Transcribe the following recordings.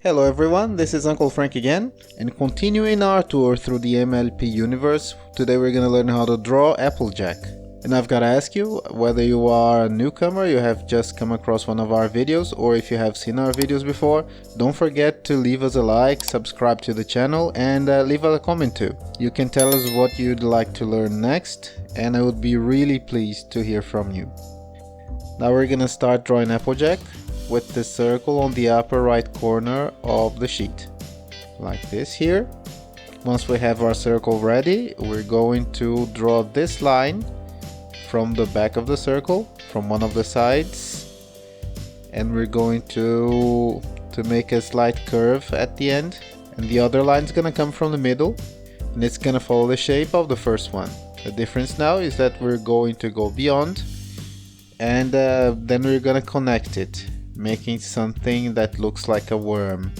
Hello everyone, this is Uncle Frank again, and continuing our tour through the MLP universe, today we're gonna learn how to draw Applejack. And I've gotta ask you, whether you are a newcomer, you have just come across one of our videos, or if you have seen our videos before, don't forget to leave us a like, subscribe to the channel, and leave us a comment too. You can tell us what you'd like to learn next, and I would be really pleased to hear from you. Now we're gonna start drawing Applejack with the circle on the upper right corner of the sheet, like this here. Once we have our circle ready, we're going to draw this line from the back of the circle, from one of the sides, and we're going to make a slight curve at the end, and the other line is gonna come from the middle, and it's gonna follow the shape of the first one. The difference now is that we're going to go beyond, and then we're gonna connect it, making something that looks like a worm.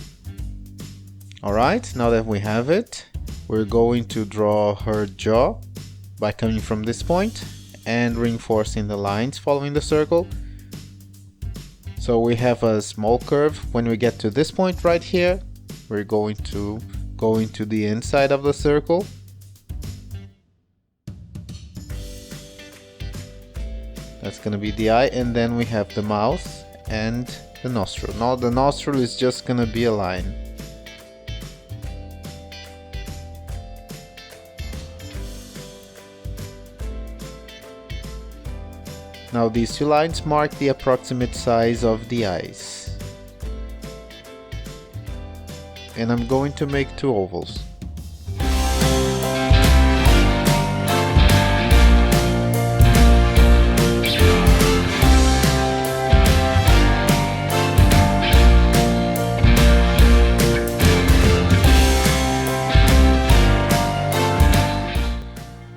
Alright, now that we have it, we're going to draw her jaw by coming from this point and reinforcing the lines following the circle. So we have a small curve. When we get to this point right here, we're going to go into the inside of the circle. That's gonna be the eye, and then we have the mouth and the nostril. Now the nostril is just gonna be a line. Now these two lines mark the approximate size of the eyes. And I'm going to make two ovals.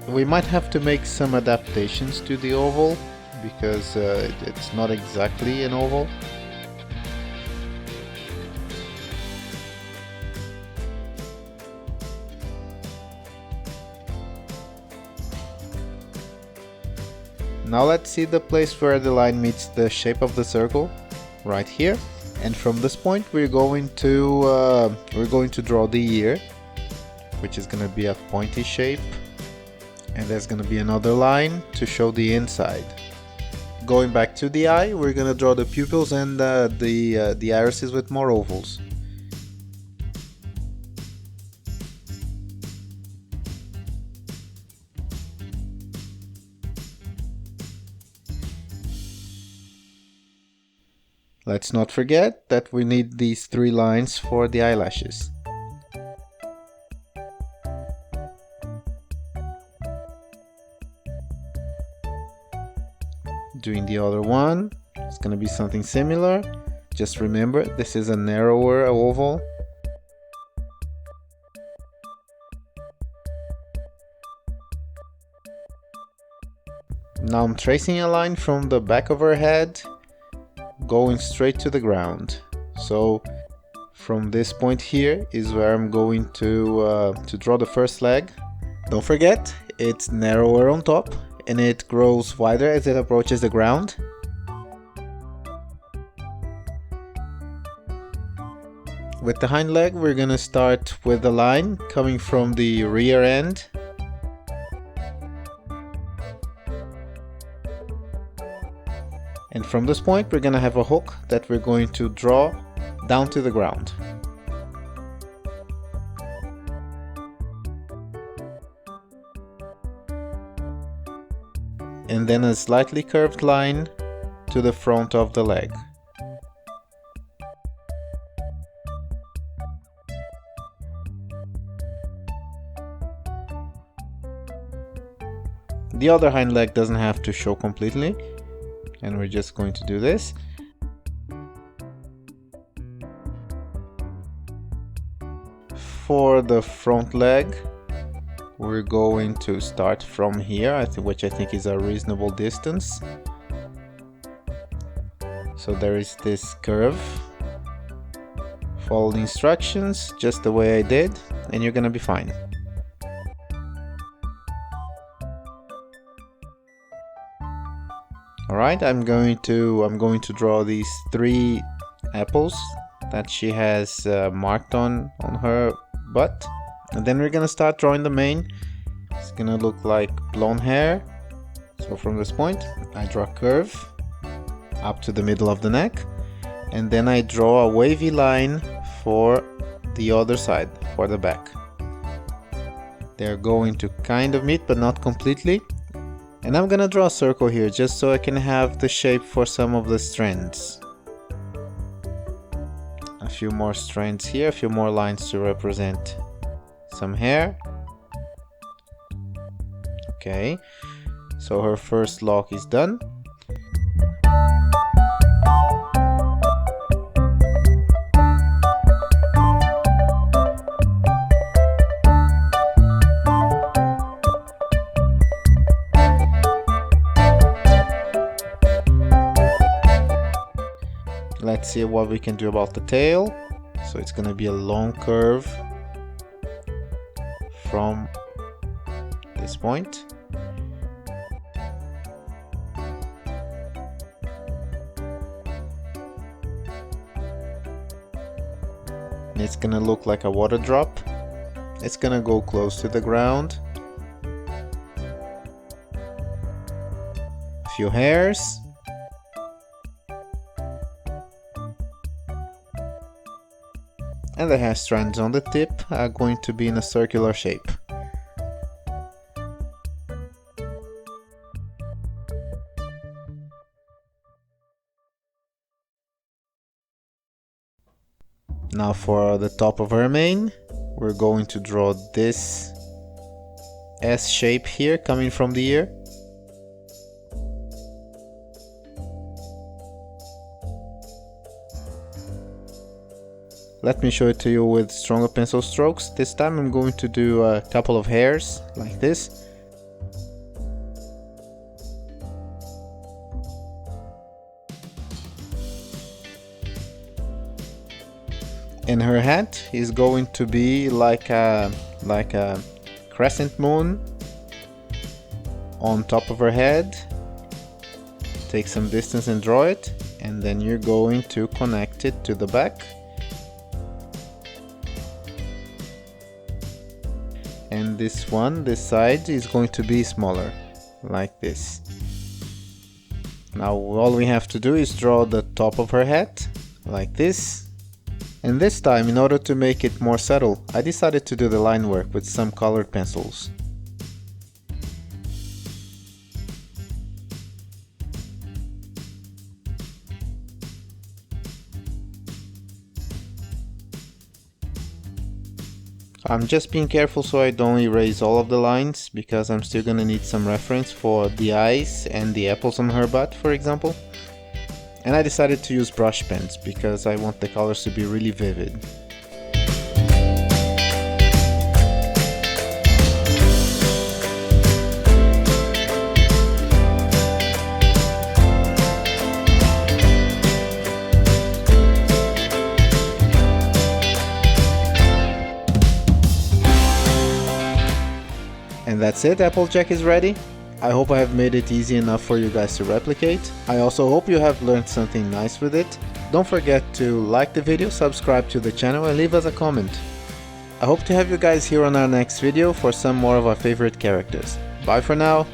We might have to make some adaptations to the oval because it's not exactly an oval. Now let's see the place where the line meets the shape of the circle, right here. And from this point we're going to draw the ear, which is going to be a pointy shape. And there's going to be another line to show the inside. Going back to the eye, we're going to draw the pupils and the irises with more ovals. Let's not forget that we need these three lines for the eyelashes. Doing the other one, it's gonna be something similar. Just remember, this is a narrower oval. Now I'm tracing a line from the back of her head, going straight to the ground. So from this point here is where I'm going to draw the first leg. Don't forget, it's narrower on top, and it grows wider as it approaches the ground. With the hind leg, we're gonna start with the line coming from the rear end. And from this point, we're gonna have a hook that we're going to draw down to the ground. And then a slightly curved line to the front of the leg. The other hind leg doesn't have to show completely, and we're just going to do this. For the front leg, we're going to start from here, which I think is a reasonable distance. So there is this curve. Follow the instructions just the way I did, and you're gonna be fine. Alright, I'm going to draw these 3 apples that she has marked on her butt. And then we're gonna start drawing the mane. It's gonna look like blonde hair. So from this point, I draw a curve up to the middle of the neck. And then I draw a wavy line for the other side, for the back. They're going to kind of meet, but not completely. And I'm gonna draw a circle here just so I can have the shape for some of the strands. A few more strands here, a few more lines to represent some hair. Okay, so her first lock is done. Let's see what we can do about the tail. So it's gonna be a long curve from this point. And it's gonna look like a water drop. It's gonna go close to the ground. A few hairs. And the hair strands on the tip are going to be in a circular shape. Now for the top of her mane, we're going to draw this S shape here coming from the ear. Let me show it to you with stronger pencil strokes. This time I'm going to do a couple of hairs like this. And her head is going to be like a crescent moon on top of her head. Take some distance and draw it, and then you're going to connect it to the back. And this side is going to be smaller, like this. Now all we have to do is draw the top of her head, like this. And this time, in order to make it more subtle, I decided to do the line work with some colored pencils. I'm just being careful so I don't erase all of the lines, because I'm still gonna need some reference for the eyes and the apples on her butt, for example. And I decided to use brush pens because I want the colors to be really vivid. And that's it, Applejack is ready. I hope I have made it easy enough for you guys to replicate. I also hope you have learned something nice with it. Don't forget to like the video, subscribe to the channel and leave us a comment. I hope to have you guys here on our next video for some more of our favorite characters. Bye for now.